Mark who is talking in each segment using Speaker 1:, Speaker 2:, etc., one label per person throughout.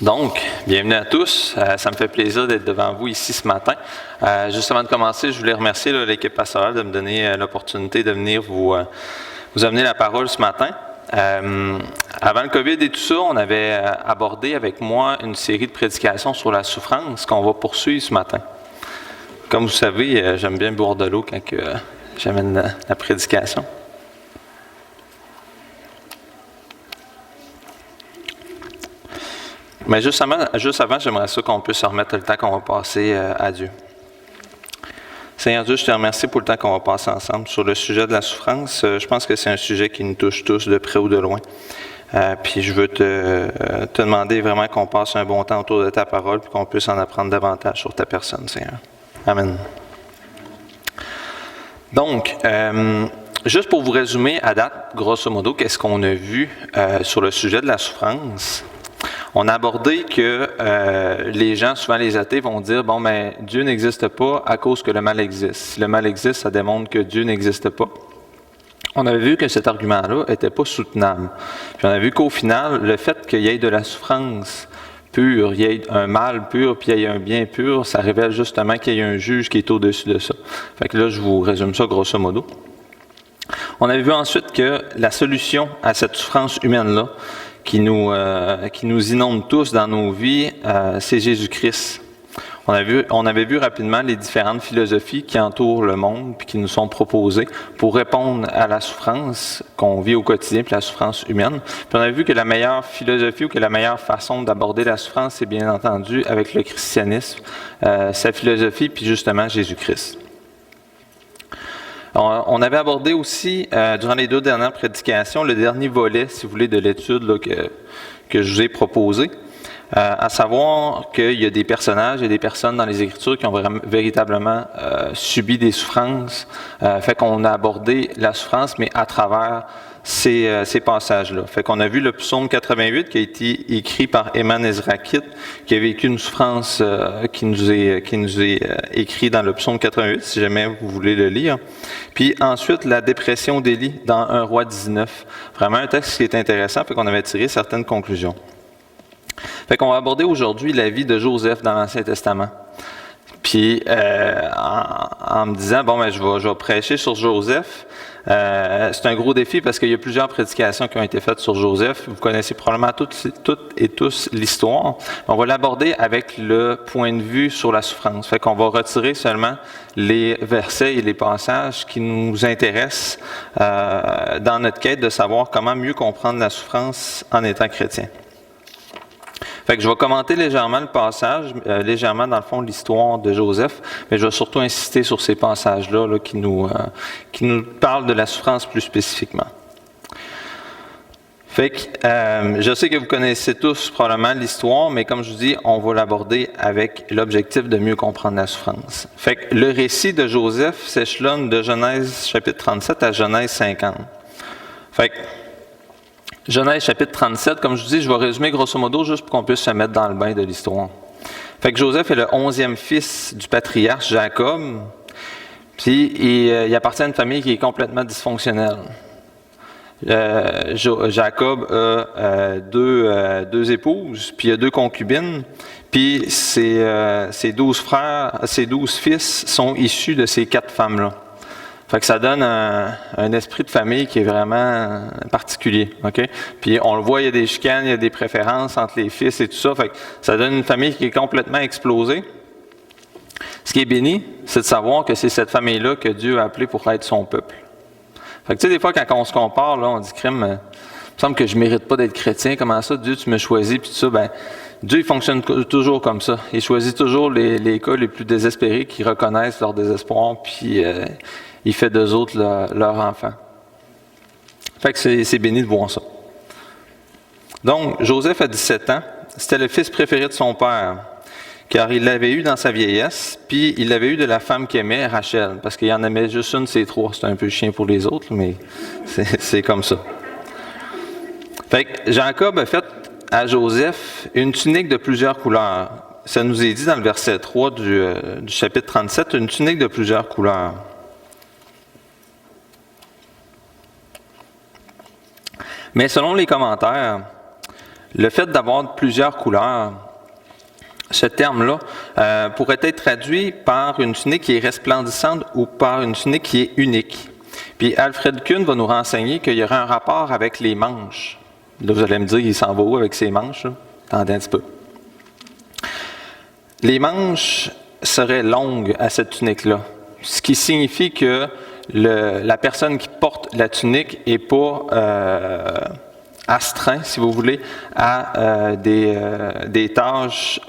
Speaker 1: Donc, bienvenue à tous. Ça me fait plaisir d'être devant vous ici ce matin. Juste avant de commencer, je voulais remercier l'équipe pastorale de me donner l'opportunité de venir vous amener la parole ce matin. Avant le COVID et tout ça, on avait abordé avec moi une série de prédications sur la souffrance qu'on va poursuivre ce matin. Comme vous savez, j'aime bien boire de l'eau quand j'amène la prédication. Mais juste avant, j'aimerais ça qu'on puisse remettre le temps qu'on va passer à Dieu. Seigneur Dieu, je te remercie pour le temps qu'on va passer ensemble sur le sujet de la souffrance. Je pense que c'est un sujet qui nous touche tous de près ou de loin. Puis je veux te demander vraiment qu'on passe un bon temps autour de ta parole puis qu'on puisse en apprendre davantage sur ta personne, Seigneur. Amen. Donc, juste pour vous résumer à date, grosso modo, qu'est-ce qu'on a vu sur le sujet de la souffrance? On a abordé que les gens, souvent les athées, vont dire « Bon, mais Dieu n'existe pas à cause que le mal existe. Si le mal existe, ça démontre que Dieu n'existe pas. » On avait vu que cet argument-là n'était pas soutenable. Puis on a vu qu'au final, le fait qu'il y ait de la souffrance pure, il y ait un mal pur, puis il y ait un bien pur, ça révèle justement qu'il y a un juge qui est au-dessus de ça. Fait que là, je vous résume ça grosso modo. On avait vu ensuite que la solution à cette souffrance humaine-là, qui nous inonde tous dans nos vies, c'est Jésus-Christ. On avait vu rapidement les différentes philosophies qui entourent le monde puis qui nous sont proposées pour répondre à la souffrance qu'on vit au quotidien puis la souffrance humaine. Puis on avait vu que la meilleure philosophie ou que la meilleure façon d'aborder la souffrance, c'est bien entendu avec le christianisme, sa philosophie puis justement Jésus-Christ. On avait abordé aussi, durant les 2 dernières prédications, le dernier volet, si vous voulez, de l'étude là, que je vous ai proposé, à savoir qu'il y a des personnages et des personnes dans les Écritures qui ont véritablement subi des souffrances. Fait qu'on a abordé la souffrance, mais à travers ces passages-là. Fait qu'on a vu le psaume 88 qui a été écrit par Éman Ezrakite, qui a vécu une souffrance qui nous est écrit dans le psaume 88, si jamais vous voulez le lire. Puis ensuite, la dépression d'Élie dans 1 Roi 19. Vraiment un texte qui est intéressant, fait qu'on avait tiré certaines conclusions. Fait qu'on va aborder aujourd'hui la vie de Joseph dans l'Ancien Testament. Puis en me disant, bon, ben, je vais prêcher sur Joseph. C'est un gros défi parce qu'il y a plusieurs prédications qui ont été faites sur Joseph. Vous connaissez probablement toutes et tous l'histoire. On va l'aborder avec le point de vue sur la souffrance. Fait qu'on va retirer seulement les versets et les passages qui nous intéressent dans notre quête de savoir comment mieux comprendre la souffrance en étant chrétien. Fait que je vais commenter légèrement le passage, légèrement dans le fond l'histoire de Joseph, mais je vais surtout insister sur ces passages-là là, qui nous parlent de la souffrance plus spécifiquement. Fait que je sais que vous connaissez tous probablement l'histoire, mais comme je vous dis, on va l'aborder avec l'objectif de mieux comprendre la souffrance. Fait que le récit de Joseph s'échelonne de Genèse chapitre 37 à Genèse 50. Fait que Genèse chapitre 37, comme je vous dis, je vais résumer grosso modo juste pour qu'on puisse se mettre dans le bain de l'histoire. Fait que Joseph est le 11e fils du patriarche Jacob, puis il appartient à une famille qui est complètement dysfonctionnelle. Jacob a deux épouses, puis il a 2 concubines, puis ses 12 frères, ses 12 fils sont issus de ces 4 femmes-là. Fait que ça donne un esprit de famille qui est vraiment particulier, OK? Puis on le voit, il y a des chicanes, il y a des préférences entre les fils et tout ça. Fait que ça donne une famille qui est complètement explosée. Ce qui est béni, c'est de savoir que c'est cette famille-là que Dieu a appelée pour être son peuple. Fait que tu sais, des fois, quand on se compare, là, on dit, crime, il me semble que je mérite pas d'être chrétien. Comment ça, Dieu, tu me choisis, puis tout ça, ben, Dieu, il fonctionne toujours comme ça. Il choisit toujours les cas les plus désespérés qui reconnaissent leur désespoir, puis il fait d'eux autres leur enfant. Fait que c'est béni de voir ça. Donc, Joseph a 17 ans. C'était le fils préféré de son père, car il l'avait eu dans sa vieillesse, puis il l'avait eu de la femme qu'il aimait, Rachel, parce qu'il en aimait juste une, c'est 3. C'est un peu chien pour les autres, mais c'est comme ça. Fait que Jacob a fait à Joseph une tunique de plusieurs couleurs. Ça nous est dit dans le verset 3 du chapitre 37, une tunique de plusieurs couleurs. Mais selon les commentaires, Le fait d'avoir plusieurs couleurs, ce terme-là pourrait être traduit par une tunique qui est resplendissante ou par une tunique qui est unique. Puis Alfred Kuhn va nous renseigner qu'il y aurait un rapport avec les manches. Là, vous allez me dire, il s'en va où avec ses manches? Là? Attendez un petit peu. Les manches seraient longues à cette tunique-là, ce qui signifie que la personne qui porte la tunique n'est pas astreint, si vous voulez, à des tâches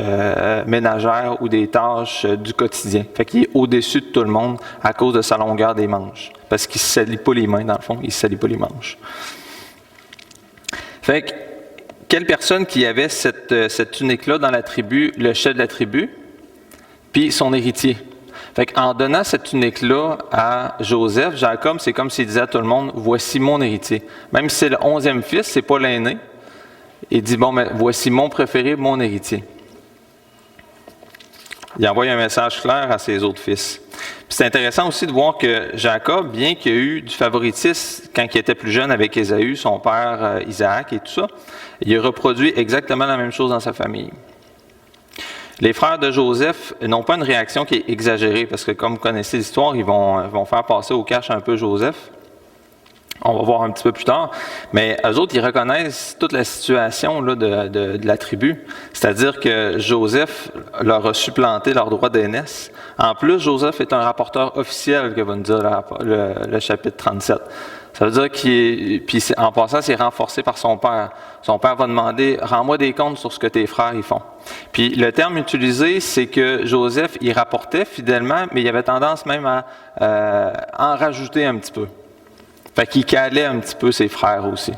Speaker 1: ménagères ou des tâches du quotidien. Fait qu'il est au-dessus de tout le monde à cause de sa longueur des manches. Parce qu'il ne se salit pas les mains, dans le fond, il ne se salit pas les manches. Fait que, quelle personne qui avait cette tunique-là dans la tribu, le chef de la tribu, puis son héritier? Fait qu'en donnant cette tunique-là à Joseph, Jacob, c'est comme s'il disait à tout le monde, voici mon héritier. Même si c'est le 11e fils, c'est pas l'aîné. Il dit, bon, mais voici mon préféré, mon héritier. Il envoie un message clair à ses autres fils. Puis c'est intéressant aussi de voir que Jacob, bien qu'il ait eu du favoritisme quand il était plus jeune avec Ésaü, son père Isaac et tout ça, il a reproduit exactement la même chose dans sa famille. Les frères de Joseph n'ont pas une réaction qui est exagérée, parce que comme vous connaissez l'histoire, ils vont faire passer au cash un peu Joseph. On va voir un petit peu plus tard. Mais eux autres, ils reconnaissent toute la situation là, de la tribu. C'est-à-dire que Joseph leur a supplanté leur droit d'aînesse. En plus, Joseph est un rapporteur officiel, que va nous dire le chapitre 37. Ça veut dire puis en passant, c'est renforcé par son père. Son père va demander, rends-moi des comptes sur ce que tes frères y font. Puis le terme utilisé, c'est que Joseph, il rapportait fidèlement, mais il avait tendance même à en rajouter un petit peu. Fait qu'il calait un petit peu ses frères aussi.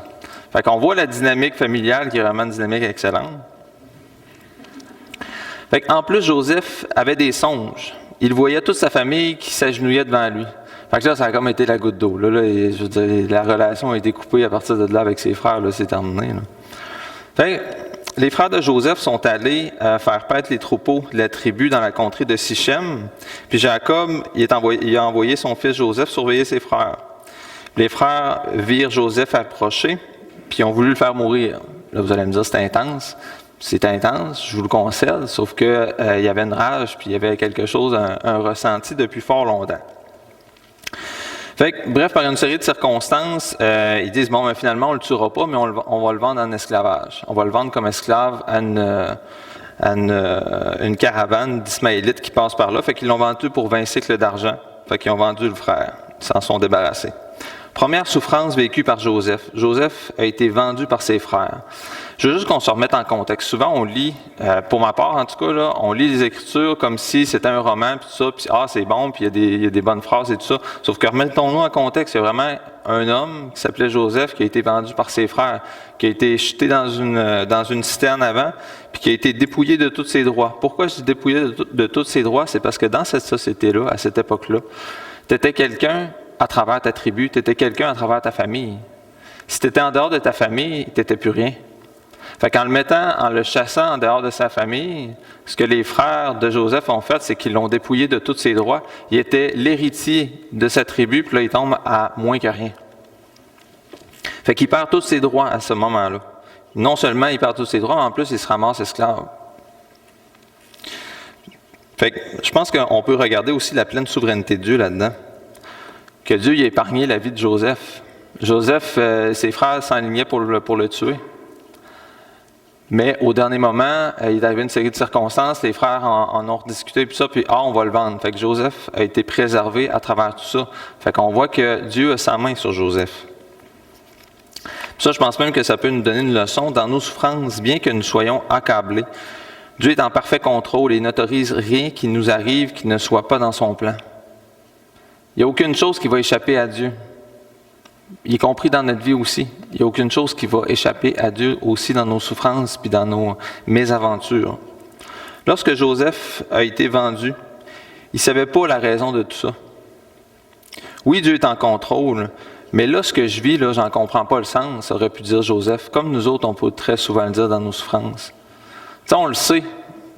Speaker 1: Fait qu'on voit la dynamique familiale qui est vraiment une dynamique excellente. Fait qu'en plus, Joseph avait des songes. Il voyait toute sa famille qui s'agenouillait devant lui. Fait que là, ça a comme été la goutte d'eau. Là, je veux dire, la relation a été coupée à partir de là avec ses frères. Là, c'est terminé. Là. Fait que les frères de Joseph sont allés faire paître les troupeaux de la tribu dans la contrée de Sichem. Puis Jacob, il a envoyé son fils Joseph surveiller ses frères. Les frères virent Joseph approcher, puis ils ont voulu le faire mourir. Là, vous allez me dire, c'est intense. C'est intense, je vous le concède, sauf qu'il y avait une rage, puis il y avait quelque chose, un ressenti depuis fort longtemps. Fait que, bref, par une série de circonstances, ils disent, bon, ben, finalement, on ne le tuera pas, mais on va le vendre en esclavage. On va le vendre comme esclave à une caravane d'Ismaélites qui passe par là. Fait qu'ils l'ont vendu pour 20 cycles d'argent. Fait qu'ils ont vendu le frère. Ils s'en sont débarrassés. Première souffrance vécue par Joseph. Joseph a été vendu par ses frères. Je veux juste qu'on se remette en contexte. Souvent, on lit, pour ma part en tout cas, là, on lit les Écritures comme si c'était un roman, puis tout ça, puis c'est bon, puis il y a des bonnes phrases et tout ça. Sauf que remettons-nous en contexte, il y a vraiment un homme qui s'appelait Joseph qui a été vendu par ses frères, qui a été jeté dans une citerne avant, puis qui a été dépouillé de tous ses droits. Pourquoi je dis dépouillé de tous ses droits? C'est parce que dans cette société-là, à cette époque-là, tu étais quelqu'un à travers ta tribu, tu étais quelqu'un à travers ta famille. Si tu étais en dehors de ta famille, tu n'étais plus rien. Fait qu'en le chassant en dehors de sa famille, ce que les frères de Joseph ont fait, c'est qu'ils l'ont dépouillé de tous ses droits. Il était l'héritier de sa tribu, puis là, il tombe à moins que rien. Fait qu'il perd tous ses droits à ce moment-là. Non seulement il perd tous ses droits, mais en plus, il se ramasse esclave. Fait que je pense qu'on peut regarder aussi la pleine souveraineté de Dieu là-dedans. Que Dieu y a épargné la vie de Joseph. Joseph, ses frères s'enlignaient pour le tuer. Mais au dernier moment, il est arrivé une série de circonstances, les frères en ont rediscuté, puis on va le vendre. Fait que Joseph a été préservé à travers tout ça. Fait qu'on voit que Dieu a sa main sur Joseph. Puis ça, je pense même que ça peut nous donner une leçon dans nos souffrances, bien que nous soyons accablés. Dieu est en parfait contrôle et n'autorise rien qui nous arrive qui ne soit pas dans son plan. Il n'y a aucune chose qui va échapper à Dieu, y compris dans notre vie aussi. Il n'y a aucune chose qui va échapper à Dieu aussi dans nos souffrances puis dans nos mésaventures. Lorsque Joseph a été vendu, il ne savait pas la raison de tout ça. Oui, Dieu est en contrôle, mais là, ce que je vis, là, j'en comprends pas le sens, aurait pu dire Joseph, comme nous autres, on peut très souvent le dire dans nos souffrances. Tu sais, on le sait.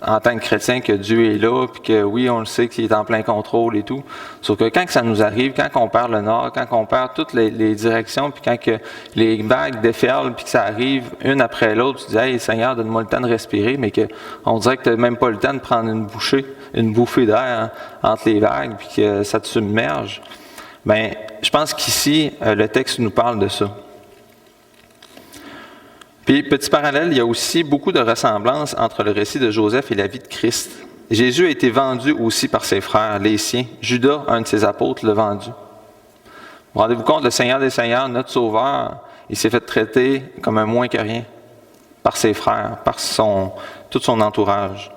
Speaker 1: en tant que chrétien, que Dieu est là, puis que oui, on le sait qu'il est en plein contrôle et tout. Sauf que quand ça nous arrive, quand on perd le nord, quand on perd toutes les directions, puis quand que les vagues déferlent, puis que ça arrive une après l'autre, tu dis « Hey, Seigneur, donne-moi le temps de respirer », mais qu'on dirait que tu n'as même pas le temps de prendre une bouffée d'air entre les vagues, puis que ça te submerge. Bien, je pense qu'ici, le texte nous parle de ça. Puis, petit parallèle, il y a aussi beaucoup de ressemblances entre le récit de Joseph et la vie de Christ. Jésus a été vendu aussi par ses frères, les siens. Judas, un de ses apôtres, l'a vendu. Vous rendez-vous compte, le Seigneur des Seigneurs, notre Sauveur, il s'est fait traiter comme un moins que rien par ses frères, par tout son entourage.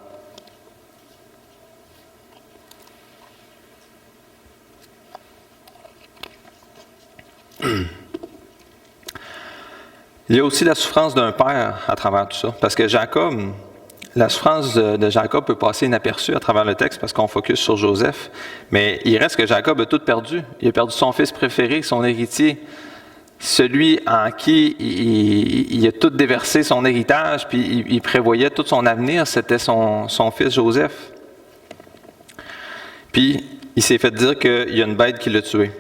Speaker 1: Il y a aussi la souffrance d'un père à travers tout ça. Parce que Jacob, la souffrance de Jacob peut passer inaperçue à travers le texte parce qu'on focus sur Joseph. Mais il reste que Jacob a tout perdu. Il a perdu son fils préféré, son héritier, celui en qui il a tout déversé son héritage, puis il prévoyait tout son avenir, c'était son fils Joseph. Puis il s'est fait dire qu'il y a une bête qui l'a tué.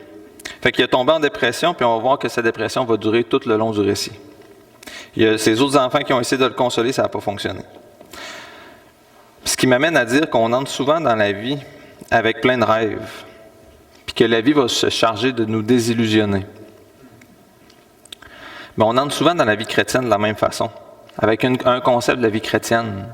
Speaker 1: Fait qu'il est tombé en dépression, puis on va voir que sa dépression va durer tout le long du récit. Il y a ses autres enfants qui ont essayé de le consoler, ça n'a pas fonctionné. Ce qui m'amène à dire qu'on entre souvent dans la vie avec plein de rêves, puis que la vie va se charger de nous désillusionner. Mais on entre souvent dans la vie chrétienne de la même façon, avec un concept de la vie chrétienne.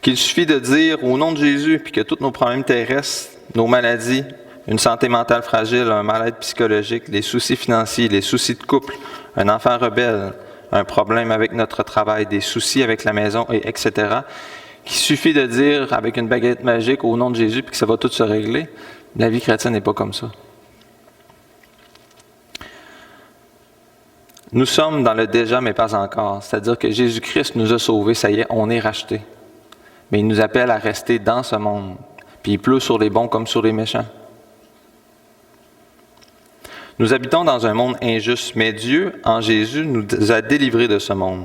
Speaker 1: Qu'il suffit de dire au nom de Jésus, puis que tous nos problèmes terrestres, nos maladies, une santé mentale fragile, un mal-être psychologique, les soucis financiers, les soucis de couple, un enfant rebelle, un problème avec notre travail, des soucis avec la maison, etc. Qu'il suffit de dire avec une baguette magique au nom de Jésus puis que ça va tout se régler. La vie chrétienne n'est pas comme ça. Nous sommes dans le déjà mais pas encore, c'est-à-dire que Jésus-Christ nous a sauvés, ça y est, on est rachetés. Mais il nous appelle à rester dans ce monde, puis il pleut sur les bons comme sur les méchants. Nous habitons dans un monde injuste, mais Dieu, en Jésus, nous a délivrés de ce monde.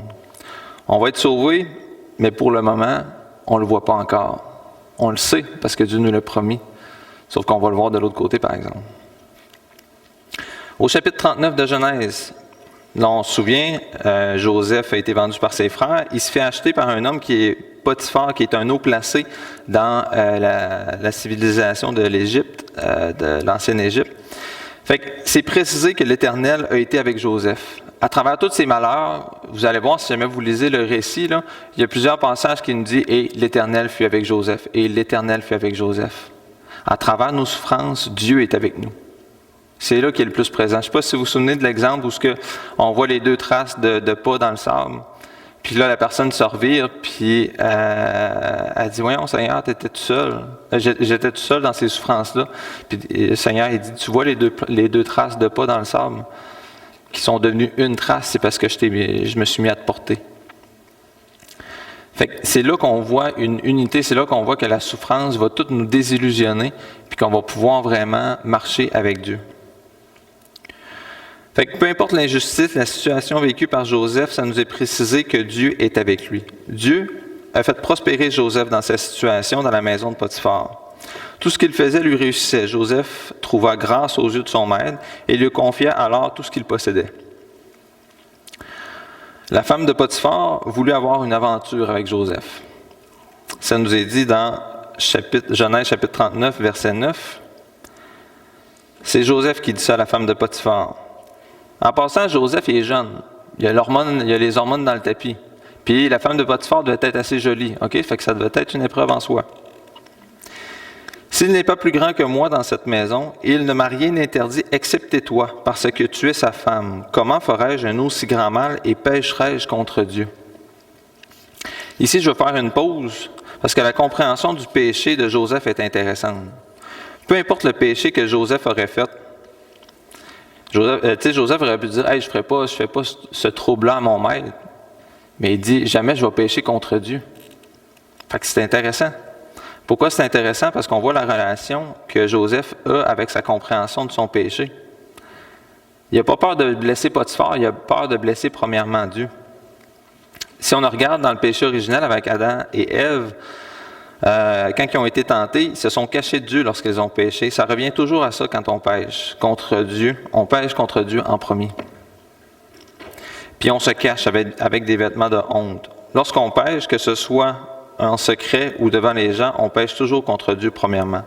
Speaker 1: On va être sauvés, mais pour le moment, on ne le voit pas encore. On le sait, parce que Dieu nous l'a promis. Sauf qu'on va le voir de l'autre côté, par exemple. Au chapitre 39 de Genèse, là, on se souvient, Joseph a été vendu par ses frères. Il se fait acheter par un homme qui est Potiphar, qui est un haut placé dans la civilisation de l'Égypte, de l'ancienne Égypte. Fait que c'est précisé que l'Éternel a été avec Joseph. À travers tous ces malheurs, vous allez voir, si jamais vous lisez le récit, là, il y a plusieurs passages qui nous disent « Et l'Éternel fut avec Joseph. » Et l'Éternel fut avec Joseph. À travers nos souffrances, Dieu est avec nous. C'est là qu'il est le plus présent. Je ne sais pas si vous vous souvenez de l'exemple où on voit les deux traces de pas dans le sable. Puis là, la personne se revire, puis elle dit « Voyons, Seigneur, tu étais tout seul. J'étais tout seul dans ces souffrances-là. » Puis le Seigneur, il dit « Tu vois les deux traces de pas dans le sable qui sont devenues une trace, c'est parce que je me suis mis à te porter. » Fait que c'est là qu'on voit une unité, c'est là qu'on voit que la souffrance va toute nous désillusionner, puis qu'on va pouvoir vraiment marcher avec Dieu. Fait que peu importe l'injustice, la situation vécue par Joseph, ça nous est précisé que Dieu est avec lui. Dieu a fait prospérer Joseph dans sa situation dans la maison de Potiphar. Tout ce qu'il faisait lui réussissait. Joseph trouva grâce aux yeux de son maître et lui confia alors tout ce qu'il possédait. La femme de Potiphar voulut avoir une aventure avec Joseph. Ça nous est dit dans Genèse chapitre 39, verset 9. C'est Joseph qui dit ça à la femme de Potiphar. En passant, Joseph il est jeune. Il y a les hormones dans le tapis. Puis la femme de Potiphar devait être assez jolie. OK? Fait que ça devait être une épreuve en soi. S'il n'est pas plus grand que moi dans cette maison, il ne m'a rien interdit excepté toi, parce que tu es sa femme. Comment ferais-je un aussi grand mal et pécherais-je contre Dieu? Ici, je vais faire une pause, parce que la compréhension du péché de Joseph est intéressante. Peu importe le péché que Joseph aurait fait, Joseph aurait pu dire « Hey, je fais pas ce trouble-là à mon maître. » Mais il dit « Jamais je vais pécher contre Dieu. » Fait que c'est intéressant. Pourquoi c'est intéressant? Parce qu'on voit la relation que Joseph a avec sa compréhension de son péché. Il n'a pas peur de blesser Potiphar, il a peur de blesser premièrement Dieu. Si on regarde dans le péché originel avec Adam et Ève, quand ils ont été tentés, ils se sont cachés de Dieu lorsqu'ils ont péché. Ça revient toujours à ça quand on pêche contre Dieu. On pêche contre Dieu en premier. Puis on se cache avec des vêtements de honte. Lorsqu'on pêche, que ce soit en secret ou devant les gens, on pêche toujours contre Dieu premièrement.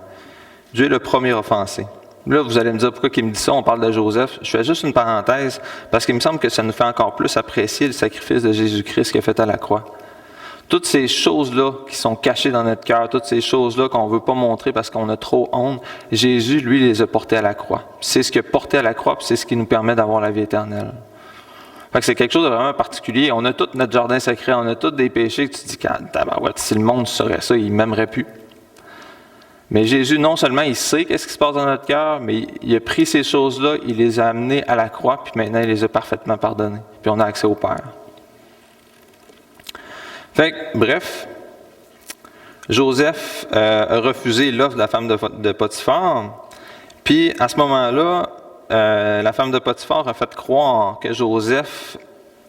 Speaker 1: Dieu est le premier offensé. Là, vous allez me dire pourquoi il me dit ça, on parle de Joseph. Je fais juste une parenthèse, parce qu'il me semble que ça nous fait encore plus apprécier le sacrifice de Jésus-Christ qui est fait à la croix. Toutes ces choses-là qui sont cachées dans notre cœur, toutes ces choses-là qu'on ne veut pas montrer parce qu'on a trop honte, Jésus, lui, les a portées à la croix. C'est ce qu'il a porté à la croix, puis c'est ce qui nous permet d'avoir la vie éternelle. Fait que c'est quelque chose de vraiment particulier. On a tout notre jardin secret, on a tous des péchés que tu te dis, si le monde saurait ça, il ne m'aimerait plus. Mais Jésus, non seulement il sait qu'est-ce qui se passe dans notre cœur, mais il a pris ces choses-là, il les a amenées à la croix, puis maintenant il les a parfaitement pardonnées. Puis on a accès au Père. Fait que, bref, Joseph a refusé l'offre de la femme de Potiphar, puis à ce moment-là, la femme de Potiphar a fait croire que Joseph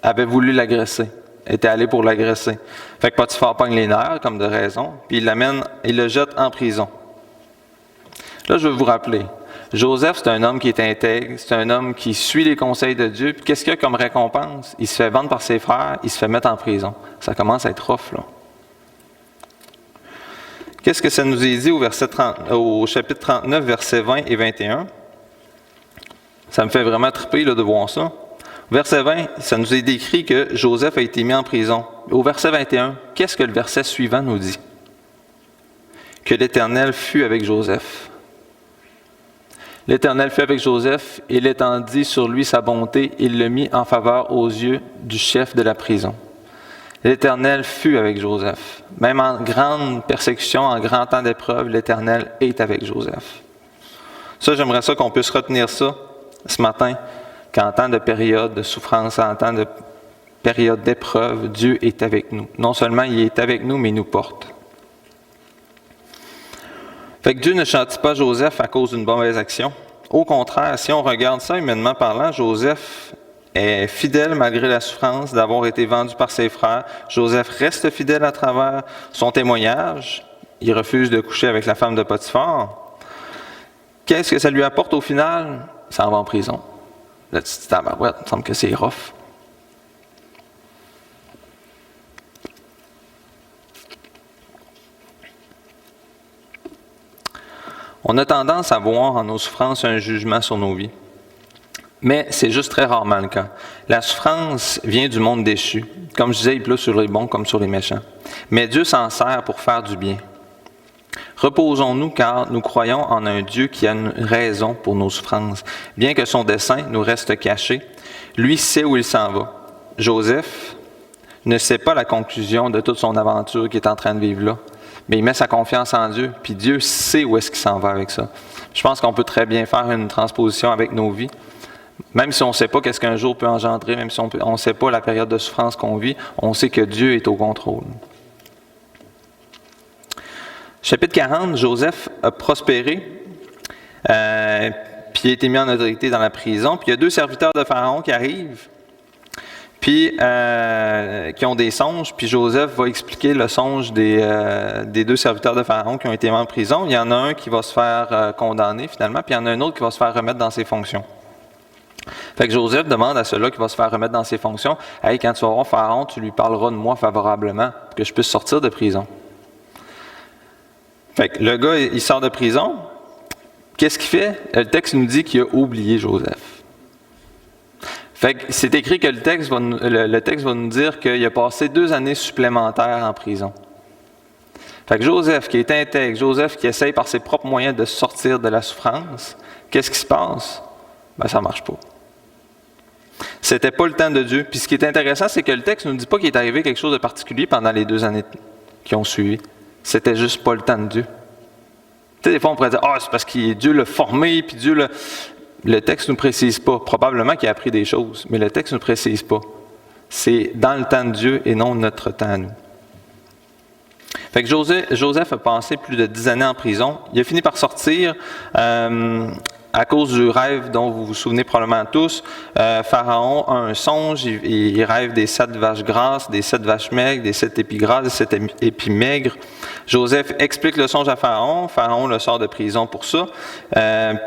Speaker 1: avait voulu l'agresser, était allé pour l'agresser. Fait que Potiphar pogne les nerfs, comme de raison, puis il le jette en prison. Là, je veux vous rappeler, Joseph, c'est un homme qui est intègre, c'est un homme qui suit les conseils de Dieu, puis qu'est-ce qu'il a comme récompense? Il se fait vendre par ses frères, il se fait mettre en prison. Ça commence à être rough, là. Qu'est-ce que ça nous est dit au chapitre 39, versets 20 et 21? Ça me fait vraiment triper là, de voir ça. Verset 20, ça nous est décrit que Joseph a été mis en prison. Au verset 21, qu'est-ce que le verset suivant nous dit? Que l'Éternel fut avec Joseph. L'Éternel fut avec Joseph, et il étendit sur lui sa bonté, il le mit en faveur aux yeux du chef de la prison. L'Éternel fut avec Joseph. Même en grande persécution, en grand temps d'épreuve, l'Éternel est avec Joseph. Ça, j'aimerais ça qu'on puisse retenir ça ce matin, qu'en temps de période de souffrance, en temps de période d'épreuve, Dieu est avec nous. Non seulement il est avec nous, mais il nous porte. Fait que Dieu ne châtie pas Joseph à cause d'une mauvaise action. Au contraire, si on regarde ça humainement parlant, Joseph est fidèle malgré la souffrance d'avoir été vendu par ses frères. Joseph reste fidèle à travers son témoignage. Il refuse de coucher avec la femme de Potiphar. Qu'est-ce que ça lui apporte au final? Il s'en va en prison. Là, tu te dis, il me semble que c'est rough. On a tendance à voir en nos souffrances un jugement sur nos vies. Mais c'est juste très rarement le cas. La souffrance vient du monde déchu. Comme je disais, il pleut sur les bons comme sur les méchants. Mais Dieu s'en sert pour faire du bien. Reposons-nous car nous croyons en un Dieu qui a une raison pour nos souffrances. Bien que son dessein nous reste caché, lui sait où il s'en va. Joseph ne sait pas la conclusion de toute son aventure qu'il est en train de vivre là. Mais il met sa confiance en Dieu, puis Dieu sait où est-ce qu'il s'en va avec ça. Je pense qu'on peut très bien faire une transposition avec nos vies. Même si on ne sait pas qu'est-ce qu'un jour peut engendrer, même si on ne sait pas la période de souffrance qu'on vit, on sait que Dieu est au contrôle. Chapitre 40, Joseph a prospéré, puis il a été mis en autorité dans la prison. Puis il y a 2 serviteurs de Pharaon qui arrivent, puis qui ont des songes, puis Joseph va expliquer le songe des 2 serviteurs de Pharaon qui ont été mis en prison. Il y en a un qui va se faire condamner finalement, puis il y en a un autre qui va se faire remettre dans ses fonctions. Fait que Joseph demande à celui-là qui va se faire remettre dans ses fonctions, « Hey, quand tu vas voir Pharaon, tu lui parleras de moi favorablement, pour que je puisse sortir de prison. » Fait que le gars, il sort de prison. Qu'est-ce qu'il fait? Le texte nous dit qu'il a oublié Joseph. Fait que c'est écrit que le texte va nous dire qu'il a passé 2 années supplémentaires en prison. Fait que Joseph, qui est intègre, Joseph qui essaye par ses propres moyens de sortir de la souffrance, qu'est-ce qui se passe? Ben, ça ne marche pas. C'était pas le temps de Dieu. Puis ce qui est intéressant, c'est que le texte ne nous dit pas qu'il est arrivé quelque chose de particulier pendant les 2 années qui ont suivi. C'était juste pas le temps de Dieu. Tu sais, des fois, on pourrait dire, c'est parce que Dieu l'a formé, puis Dieu l'a... Le texte ne nous précise pas. Probablement qu'il a appris des choses, mais le texte ne nous précise pas. C'est dans le temps de Dieu et non notre temps à nous. Fait que Joseph a passé plus de 10 années en prison. Il a fini par sortir. à cause du rêve dont vous vous souvenez probablement tous, Pharaon a un songe, il rêve des 7 vaches grasses, des 7 vaches maigres, des 7 épis grasses, des 7 épis maigres. Joseph explique le songe à Pharaon, Pharaon le sort de prison pour ça,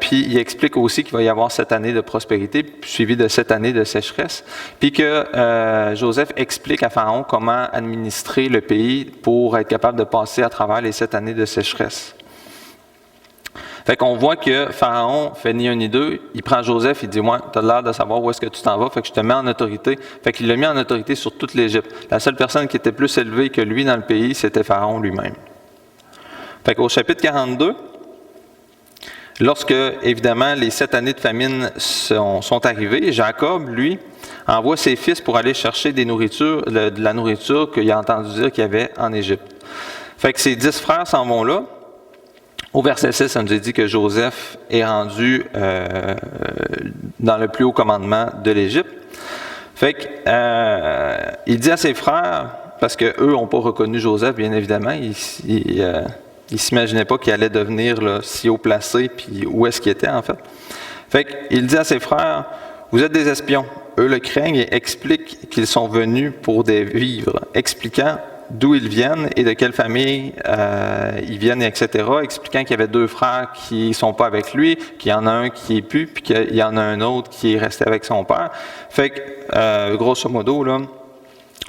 Speaker 1: puis il explique aussi qu'il va y avoir 7 années de prospérité, suivi de 7 années de sécheresse, puis que Joseph explique à Pharaon comment administrer le pays pour être capable de passer à travers les 7 années de sécheresse. Fait qu'on voit que Pharaon fait ni un ni deux, il prend Joseph, il dit « Ouais, tu as l'air de savoir où est-ce que tu t'en vas, fait que je te mets en autorité. » Fait qu'il l'a mis en autorité sur toute l'Égypte. La seule personne qui était plus élevée que lui dans le pays, c'était Pharaon lui-même. Fait qu'au chapitre 42, lorsque, évidemment, les 7 années de famine sont arrivées, Jacob, lui, envoie ses fils pour aller chercher de la nourriture qu'il a entendu dire qu'il y avait en Égypte. Fait que ses 10 frères s'en vont là. Au verset 6, ça nous a dit que Joseph est rendu dans le plus haut commandement de l'Égypte. Fait que, il dit à ses frères, parce qu'eux n'ont pas reconnu Joseph, bien évidemment, ils ne s'imaginaient pas qu'il allait devenir là, si haut placé, puis où est-ce qu'il était en fait. Fait qu'il dit à ses frères, vous êtes des espions. Eux le craignent et expliquent qu'ils sont venus pour des vivres, expliquant d'où ils viennent et de quelle famille ils viennent, etc., expliquant qu'il y avait 2 frères qui ne sont pas avec lui, qu'il y en a un qui est plus, puis qu'il y en a un autre qui est resté avec son père. Fait que, grosso modo, là,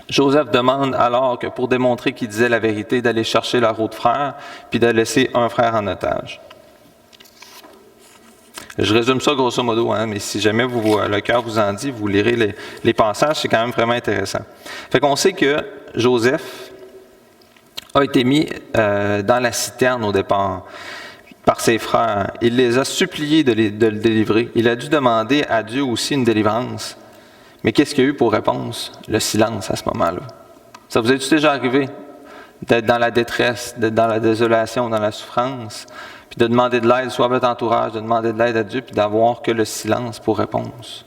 Speaker 1: Joseph demande alors que pour démontrer qu'il disait la vérité, d'aller chercher leur autre frère, puis de laisser un frère en otage. Je résume ça grosso modo, hein, mais si jamais le cœur vous en dit, vous lirez les passages, c'est quand même vraiment intéressant. Fait qu'on sait que Joseph a été mis dans la citerne au départ par ses frères. Il les a suppliés de le délivrer. Il a dû demander à Dieu aussi une délivrance. Mais qu'est-ce qu'il y a eu pour réponse? Le silence à ce moment-là. Ça vous est déjà arrivé d'être dans la détresse, d'être dans la désolation, dans la souffrance, puis de demander de l'aide, soit à votre entourage, de demander de l'aide à Dieu, puis d'avoir que le silence pour réponse?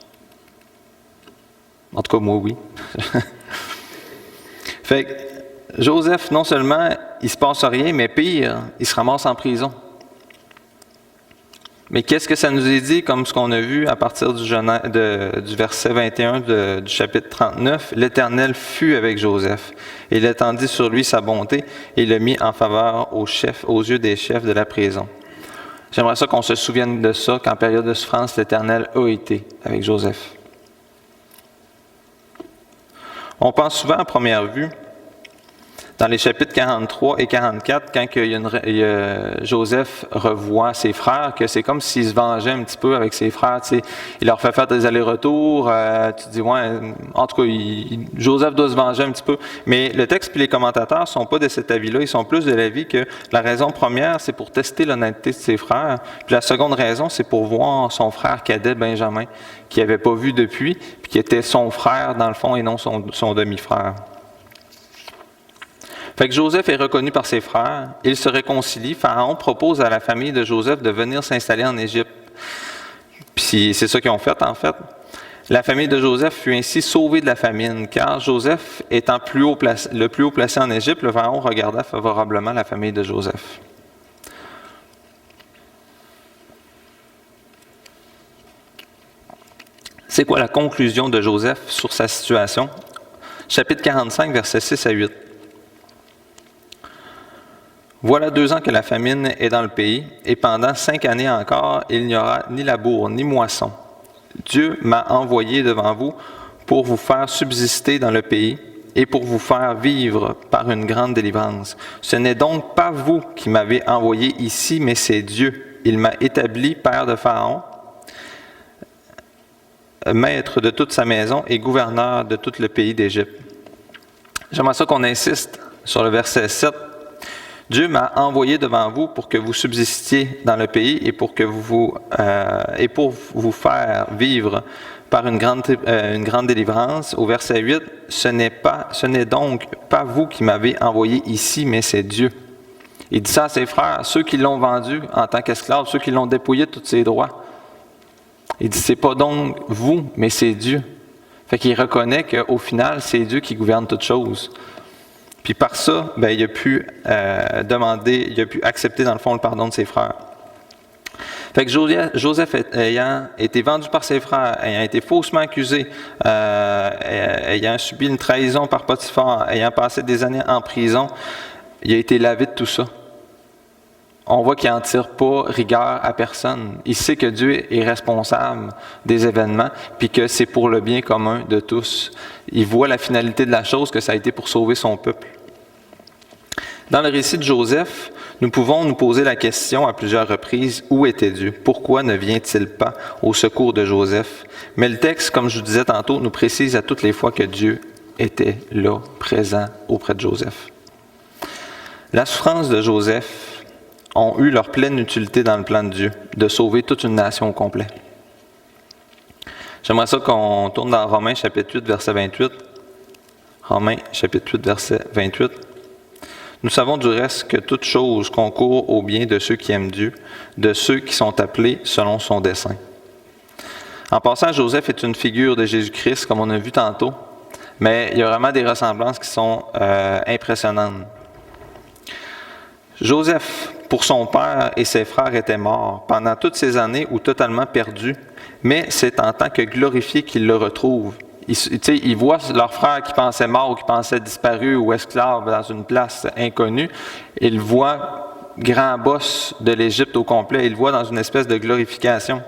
Speaker 1: En tout cas, moi, oui. Fait que Joseph, non seulement il ne se passe rien, mais pire, il se ramasse en prison. Mais qu'est-ce que ça nous est dit, comme ce qu'on a vu à partir du verset 21 du chapitre 39? L'Éternel fut avec Joseph, et il étendit sur lui sa bonté, et l'a mis en faveur aux yeux des chefs de la prison. J'aimerais ça qu'on se souvienne de ça, qu'en période de souffrance, l'Éternel a été avec Joseph. On pense souvent à première vue, dans les chapitres 43 et 44, quand Joseph revoit ses frères, que c'est comme s'il se vengeait un petit peu avec ses frères. Tu sais, il leur fait faire des allers-retours. Tu te dis, ouais, en tout cas, Joseph doit se venger un petit peu. Mais le texte et les commentateurs ne sont pas de cet avis-là. Ils sont plus de l'avis que la raison première, c'est pour tester l'honnêteté de ses frères. Puis la seconde raison, c'est pour voir son frère cadet, Benjamin, qu'il n'avait pas vu depuis, puis qui était son frère, dans le fond, et non son demi-frère. Fait que Joseph est reconnu par ses frères, ils se réconcilient. Pharaon propose à la famille de Joseph de venir s'installer en Égypte. Puis c'est ça qu'ils ont fait, en fait. La famille de Joseph fut ainsi sauvée de la famine, car Joseph étant le plus haut placé en Égypte, le Pharaon regarda favorablement la famille de Joseph. C'est quoi la conclusion de Joseph sur sa situation? Chapitre 45, versets 6 à 8. Voilà 2 ans que la famine est dans le pays, et pendant 5 années encore, il n'y aura ni labour, ni moisson. Dieu m'a envoyé devant vous pour vous faire subsister dans le pays et pour vous faire vivre par une grande délivrance. Ce n'est donc pas vous qui m'avez envoyé ici, mais c'est Dieu. Il m'a établi père de Pharaon, maître de toute sa maison et gouverneur de tout le pays d'Égypte. J'aimerais ça qu'on insiste sur le verset 7. Dieu m'a envoyé devant vous pour que vous subsistiez dans le pays et pour vous faire vivre par une grande délivrance. Au verset 8, ce n'est donc pas vous qui m'avez envoyé ici, mais c'est Dieu. Il dit ça à ses frères, ceux qui l'ont vendu en tant qu'esclave, ceux qui l'ont dépouillé de tous ses droits. Il dit, c'est pas donc vous, mais c'est Dieu. Fait qu'il reconnaît qu'au final, c'est Dieu qui gouverne toutes choses. Puis par ça, il a pu accepter dans le fond le pardon de ses frères. Fait que Joseph ayant été vendu par ses frères, ayant été faussement accusé, ayant subi une trahison par Potiphar, ayant passé des années en prison, il a été lavé de tout ça. On voit qu'il n'en tire pas rigueur à personne. Il sait que Dieu est responsable des événements, puis que c'est pour le bien commun de tous. Il voit la finalité de la chose, que ça a été pour sauver son peuple. Dans le récit de Joseph, nous pouvons nous poser la question à plusieurs reprises, où était Dieu? Pourquoi ne vient-il pas au secours de Joseph? Mais le texte, comme je vous disais tantôt, nous précise à toutes les fois que Dieu était là, présent auprès de Joseph. La souffrance de Joseph ont eu leur pleine utilité dans le plan de Dieu, de sauver toute une nation au complet. J'aimerais ça qu'on tourne dans Romains chapitre 8, verset 28. Romains chapitre 8, verset 28. Nous savons du reste que toute chose concourt au bien de ceux qui aiment Dieu, de ceux qui sont appelés selon son dessein. En passant, Joseph est une figure de Jésus-Christ, comme on a vu tantôt, mais il y a vraiment des ressemblances qui sont impressionnantes. Joseph, pour son père et ses frères, était mort pendant toutes ces années ou totalement perdu, mais c'est en tant que glorifié qu'il le retrouve. Ils voient leur frère qui pensait mort ou qui pensait disparu ou esclave dans une place inconnue. Ils voient grand boss de l'Égypte au complet. Ils le voient dans une espèce de glorification.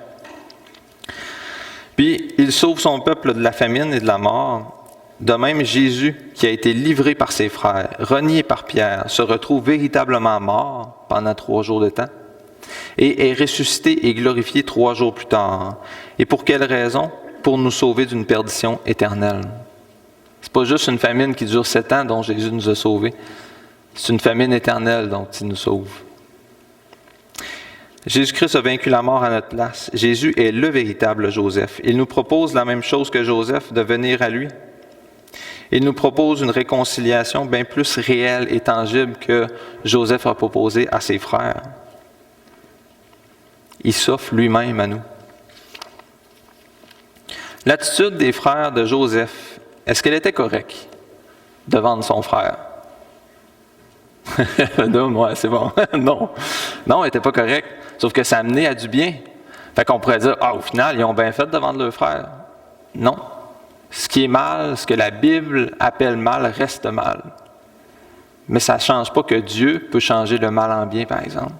Speaker 1: Puis, il sauve son peuple de la famine et de la mort. De même, Jésus, qui a été livré par ses frères, renié par Pierre, se retrouve véritablement mort pendant 3 jours de temps et est ressuscité et glorifié 3 jours plus tard. Et pour quelle raison? Pour nous sauver d'une perdition éternelle. Ce n'est pas juste une famine qui dure 7 ans dont Jésus nous a sauvés. C'est une famine éternelle dont il nous sauve. Jésus-Christ a vaincu la mort à notre place. Jésus est le véritable Joseph. Il nous propose la même chose que Joseph, de venir à lui. Il nous propose une réconciliation bien plus réelle et tangible que Joseph a proposé à ses frères. Il s'offre lui-même à nous. L'attitude des frères de Joseph, est-ce qu'elle était correcte de vendre son frère? Non, ouais, c'est bon. Non, elle n'était pas correcte. Sauf que ça amenait à du bien. Fait qu'on pourrait dire, au final, ils ont bien fait de vendre leur frère. Non. Ce qui est mal, ce que la Bible appelle mal, reste mal. Mais ça ne change pas que Dieu peut changer le mal en bien, par exemple.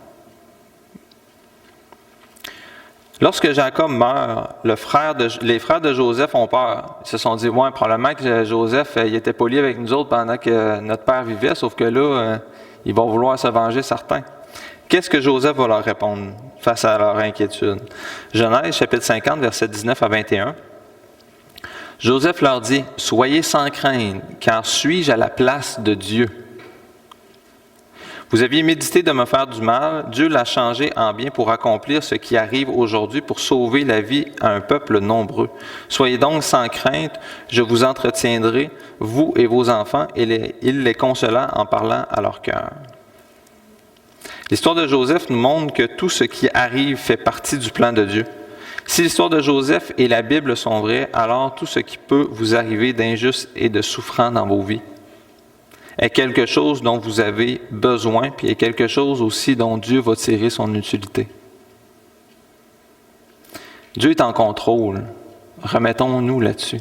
Speaker 1: Lorsque Jacob meurt, les frères de Joseph ont peur. Ils se sont dit, probablement que Joseph il était poli avec nous autres pendant que notre père vivait, sauf que là, ils vont vouloir se venger, certains. Qu'est-ce que Joseph va leur répondre face à leur inquiétude? Genèse, chapitre 50, versets 19 à 21. Joseph leur dit, « Soyez sans crainte, car suis-je à la place de Dieu? Vous aviez médité de me faire du mal, Dieu l'a changé en bien pour accomplir ce qui arrive aujourd'hui, pour sauver la vie à un peuple nombreux. Soyez donc sans crainte, je vous entretiendrai, vous et vos enfants, et il les consola en parlant à leur cœur. » L'histoire de Joseph nous montre que tout ce qui arrive fait partie du plan de Dieu. Si l'histoire de Joseph et la Bible sont vraies, alors tout ce qui peut vous arriver d'injuste et de souffrant dans vos vies est quelque chose dont vous avez besoin, puis est quelque chose aussi dont Dieu va tirer son utilité. Dieu est en contrôle. Remettons-nous là-dessus.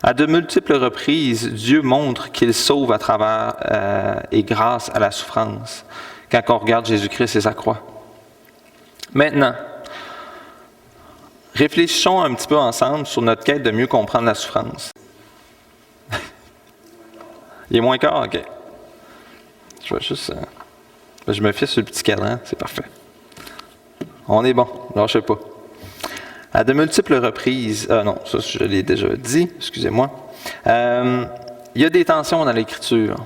Speaker 1: À de multiples reprises, Dieu montre qu'il sauve à travers et grâce à la souffrance, quand on regarde Jésus-Christ et sa croix. Maintenant, réfléchissons un petit peu ensemble sur notre quête de mieux comprendre la souffrance. Il est moins quart? OK. Je vais juste... je me fie sur le petit cadran, c'est parfait. On est bon, lâchez pas. À de multiples reprises... non, ça je l'ai déjà dit, excusez-moi. Il y a des tensions dans l'Écriture.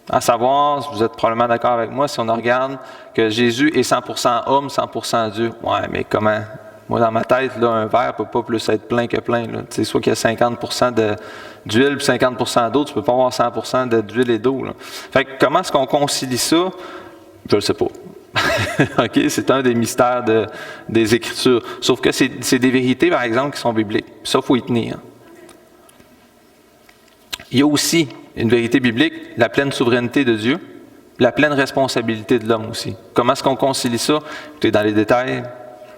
Speaker 1: À savoir, vous êtes probablement d'accord avec moi, si on regarde que Jésus est 100% homme, 100% Dieu. Ouais, mais comment? Moi, dans ma tête, là, un verre ne peut pas plus être plein que plein. Là. Soit qu'il y a 50% d'huile et 50% d'eau, tu ne peux pas avoir 100% d'huile et d'eau. Là. Fait que comment est-ce qu'on concilie ça? Je ne le sais pas. OK? C'est un des mystères des Écritures. Sauf que c'est des vérités, par exemple, qui sont bibliques. Ça, il faut y tenir. Il y a aussi une vérité biblique, la pleine souveraineté de Dieu. La pleine responsabilité de l'homme aussi. Comment est-ce qu'on concilie ça? Écoutez, dans les détails,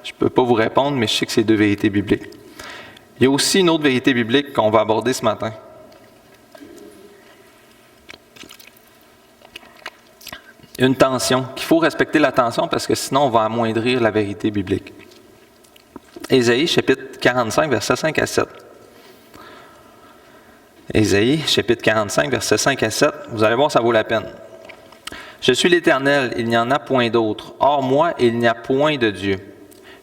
Speaker 1: je ne peux pas vous répondre, mais je sais que c'est deux vérités bibliques. Il y a aussi une autre vérité biblique qu'on va aborder ce matin. Une tension, qu'il faut respecter la tension parce que sinon on va amoindrir la vérité biblique. Ésaïe, chapitre 45, versets 5 à 7. Ésaïe, chapitre 45, versets 5 à 7. Vous allez voir, ça vaut la peine. « Je suis l'Éternel, il n'y en a point d'autre. Hors moi, il n'y a point de Dieu.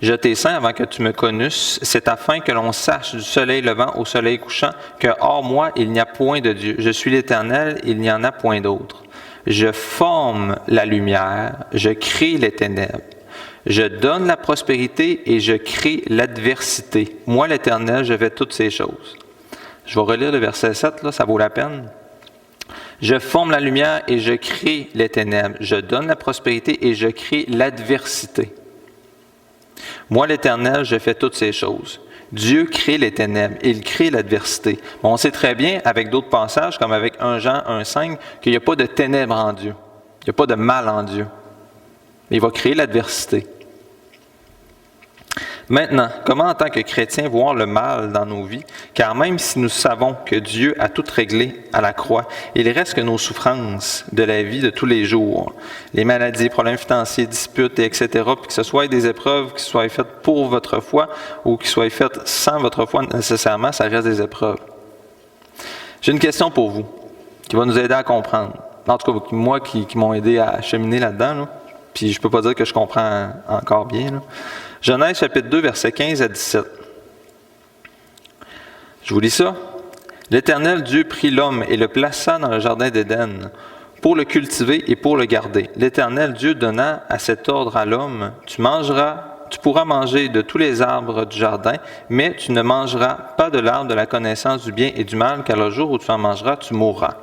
Speaker 1: Je t'ai saint avant que tu me connusses, c'est afin que l'on sache du soleil levant au soleil couchant que hors moi, il n'y a point de Dieu. Je suis l'Éternel, il n'y en a point d'autre. Je forme la lumière, je crée les ténèbres. Je donne la prospérité et je crée l'adversité. Moi, l'Éternel, je fais toutes ces choses. » Je vais relire le verset 7, là, ça vaut la peine. Je forme la lumière et je crée les ténèbres. Je donne la prospérité et je crée l'adversité. Moi, l'Éternel, je fais toutes ces choses. Dieu crée les ténèbres, il crée l'adversité. On sait très bien, avec d'autres passages, comme avec 1 Jean 1,5, qu'il n'y a pas de ténèbres en Dieu. Il n'y a pas de mal en Dieu. Il va créer l'adversité. Maintenant, comment en tant que chrétien voir le mal dans nos vies? Car même si nous savons que Dieu a tout réglé à la croix, il reste que nos souffrances de la vie de tous les jours, les maladies, problèmes financiers, disputes, etc., puis que ce soit des épreuves qui soient faites pour votre foi ou qui soient faites sans votre foi nécessairement, ça reste des épreuves. J'ai une question pour vous qui va nous aider à comprendre. En tout cas, moi qui m'ont aidé à cheminer là-dedans, là, puis je ne peux pas dire que je comprends encore bien. Là. Genèse chapitre 2, versets 15 à 17. Je vous lis ça. « L'Éternel Dieu prit l'homme et le plaça dans le jardin d'Éden pour le cultiver et pour le garder. L'Éternel Dieu donna à cet ordre à l'homme, tu pourras manger de tous les arbres du jardin, mais tu ne mangeras pas de l'arbre de la connaissance du bien et du mal, car le jour où tu en mangeras, tu mourras. »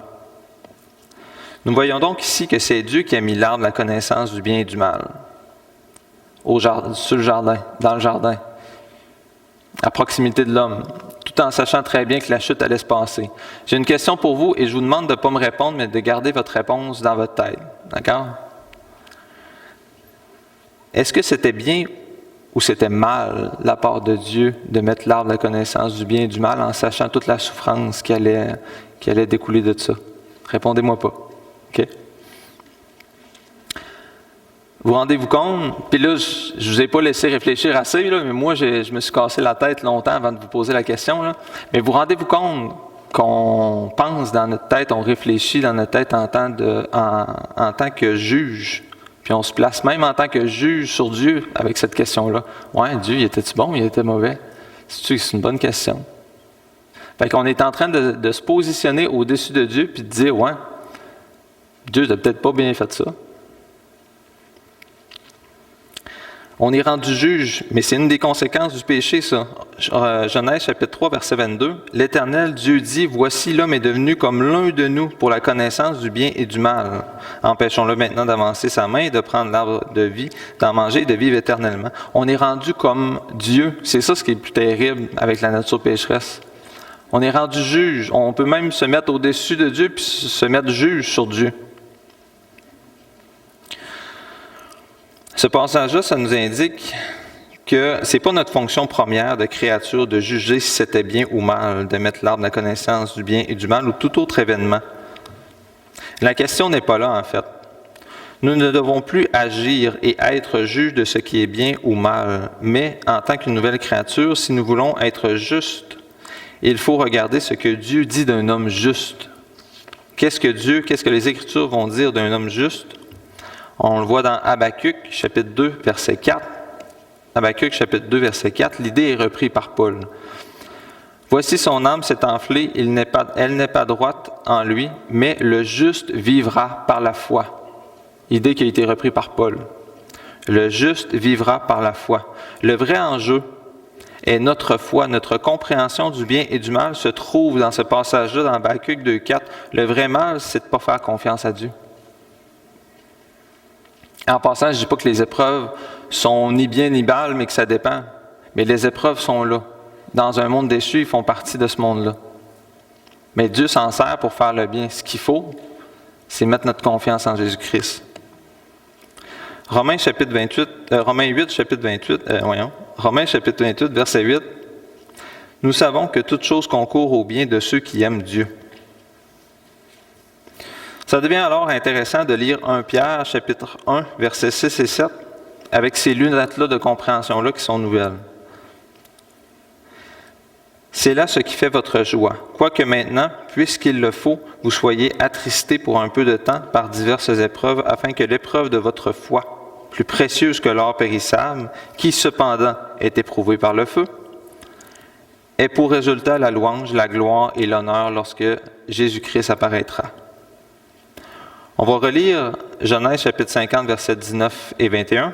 Speaker 1: Nous voyons donc ici que c'est Dieu qui a mis l'arbre de la connaissance du bien et du mal sur le jardin, dans le jardin, à proximité de l'homme, tout en sachant très bien que la chute allait se passer. J'ai une question pour vous et je vous demande de ne pas me répondre, mais de garder votre réponse dans votre tête. D'accord? Est-ce que c'était bien ou c'était mal la part de Dieu de mettre l'arbre de la connaissance du bien et du mal en sachant toute la souffrance qui allait découler de ça? Répondez-moi pas. OK? Vous rendez-vous compte? Puis là, je ne vous ai pas laissé réfléchir assez, là, mais moi, je me suis cassé la tête longtemps avant de vous poser la question. Là. Mais vous rendez-vous compte qu'on pense dans notre tête, on réfléchit dans notre tête en tant que juge, puis on se place même en tant que juge sur Dieu avec cette question-là. Ouais, Dieu, il était-tu bon, il était mauvais? C'est une bonne question. Fait qu'on est en train de se positionner au-dessus de Dieu, puis de dire, ouais, Dieu n'a peut-être pas bien fait ça. On est rendu juge, mais c'est une des conséquences du péché, ça. Genèse chapitre 3, verset 22. « L'Éternel Dieu dit, voici l'homme est devenu comme l'un de nous pour la connaissance du bien et du mal. Empêchons-le maintenant d'avancer sa main et de prendre l'arbre de vie, d'en manger et de vivre éternellement. » On est rendu comme Dieu. C'est ça ce qui est le plus terrible avec la nature pécheresse. On est rendu juge. On peut même se mettre au-dessus de Dieu puis se mettre juge sur Dieu. Ce passage-là, ça nous indique que ce n'est pas notre fonction première de créature de juger si c'était bien ou mal, de mettre l'arbre de la connaissance du bien et du mal ou tout autre événement. La question n'est pas là, en fait. Nous ne devons plus agir et être juges de ce qui est bien ou mal, mais en tant qu'une nouvelle créature, si nous voulons être justes, il faut regarder ce que Dieu dit d'un homme juste. Qu'est-ce que les Écritures vont dire d'un homme juste? On le voit dans Habakkuk, chapitre 2, verset 4. Habakkuk, chapitre 2, verset 4, l'idée est reprise par Paul. « Voici son âme s'est enflée, elle n'est pas droite en lui, mais le juste vivra par la foi. » Idée qui a été reprise par Paul. Le juste vivra par la foi. Le vrai enjeu est notre foi, notre compréhension du bien et du mal se trouve dans ce passage-là, dans Habakkuk 2, 4. Le vrai mal, c'est de ne pas faire confiance à Dieu. En passant, je ne dis pas que les épreuves sont ni bien ni mal, mais que ça dépend. Mais les épreuves sont là. Dans un monde déchu, ils font partie de ce monde-là. Mais Dieu s'en sert pour faire le bien. Ce qu'il faut, c'est mettre notre confiance en Jésus-Christ. Romains 8, chapitre 28, verset 8. Nous savons que toute chose concourt au bien de ceux qui aiment Dieu. Ça devient alors intéressant de lire 1 Pierre, chapitre 1, versets 6 et 7, avec ces lunettes-là de compréhension-là qui sont nouvelles. C'est là ce qui fait votre joie, quoique maintenant, puisqu'il le faut, vous soyez attristés pour un peu de temps par diverses épreuves, afin que l'épreuve de votre foi, plus précieuse que l'or périssable, qui cependant est éprouvée par le feu, ait pour résultat la louange, la gloire et l'honneur lorsque Jésus-Christ apparaîtra. On va relire Genèse chapitre 50, versets 19 et 21.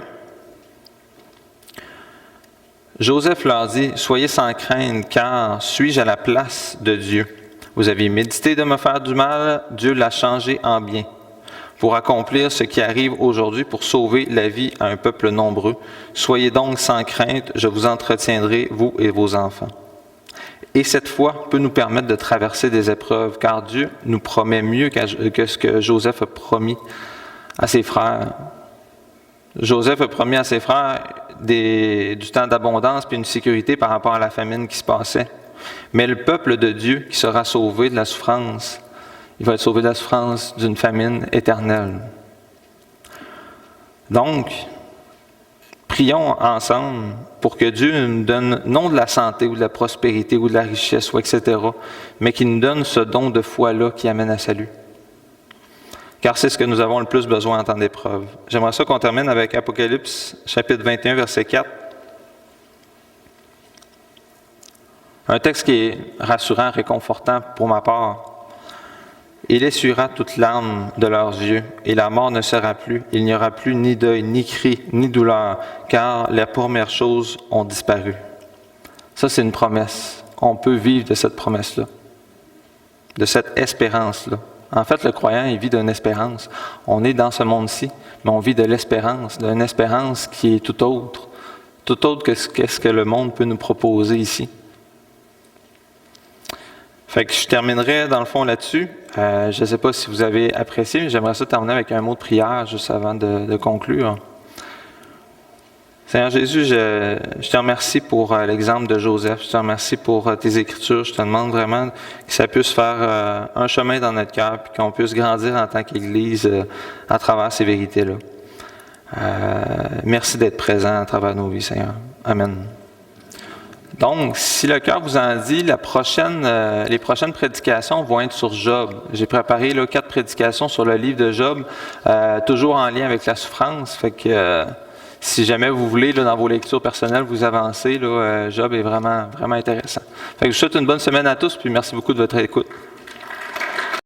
Speaker 1: Joseph leur dit, « Soyez sans crainte, car suis-je à la place de Dieu? Vous avez médité de me faire du mal, Dieu l'a changé en bien, pour accomplir ce qui arrive aujourd'hui, pour sauver la vie à un peuple nombreux. Soyez donc sans crainte, je vous entretiendrai, vous et vos enfants. » Et cette foi peut nous permettre de traverser des épreuves, car Dieu nous promet mieux que ce que Joseph a promis à ses frères. Joseph a promis à ses frères du temps d'abondance puis une sécurité par rapport à la famine qui se passait. Mais le peuple de Dieu qui sera sauvé de la souffrance, il va être sauvé de la souffrance d'une famine éternelle. Donc, prions ensemble pour que Dieu nous donne non de la santé ou de la prospérité ou de la richesse, ou etc., mais qu'il nous donne ce don de foi-là qui amène à salut. Car c'est ce que nous avons le plus besoin en temps d'épreuve. J'aimerais ça qu'on termine avec Apocalypse, chapitre 21, verset 4. Un texte qui est rassurant, réconfortant pour ma part. « Il essuiera toute larme de leurs yeux, et la mort ne sera plus. Il n'y aura plus ni deuil, ni cri, ni douleur, car les premières choses ont disparu. » Ça, c'est une promesse. On peut vivre de cette promesse-là, de cette espérance-là. En fait, le croyant, il vit d'une espérance. On est dans ce monde-ci, mais on vit de l'espérance, d'une espérance qui est tout autre que ce que le monde peut nous proposer ici. Fait que je terminerai dans le fond là-dessus. Je ne sais pas si vous avez apprécié, mais j'aimerais ça terminer avec un mot de prière juste avant de conclure. Seigneur Jésus, je te remercie pour l'exemple de Joseph. Je te remercie pour tes Écritures. Je te demande vraiment que ça puisse faire un chemin dans notre cœur et qu'on puisse grandir en tant qu'Église à travers ces vérités-là. Merci d'être présent à travers nos vies, Seigneur. Amen. Donc, si le cœur vous en dit, les prochaines prédications vont être sur Job. J'ai préparé 4 prédications sur le livre de Job, toujours en lien avec la souffrance. Fait que si jamais vous voulez, dans vos lectures personnelles, vous avancer, Job est vraiment, vraiment intéressant. Fait que je vous souhaite une bonne semaine à tous, puis merci beaucoup de votre écoute.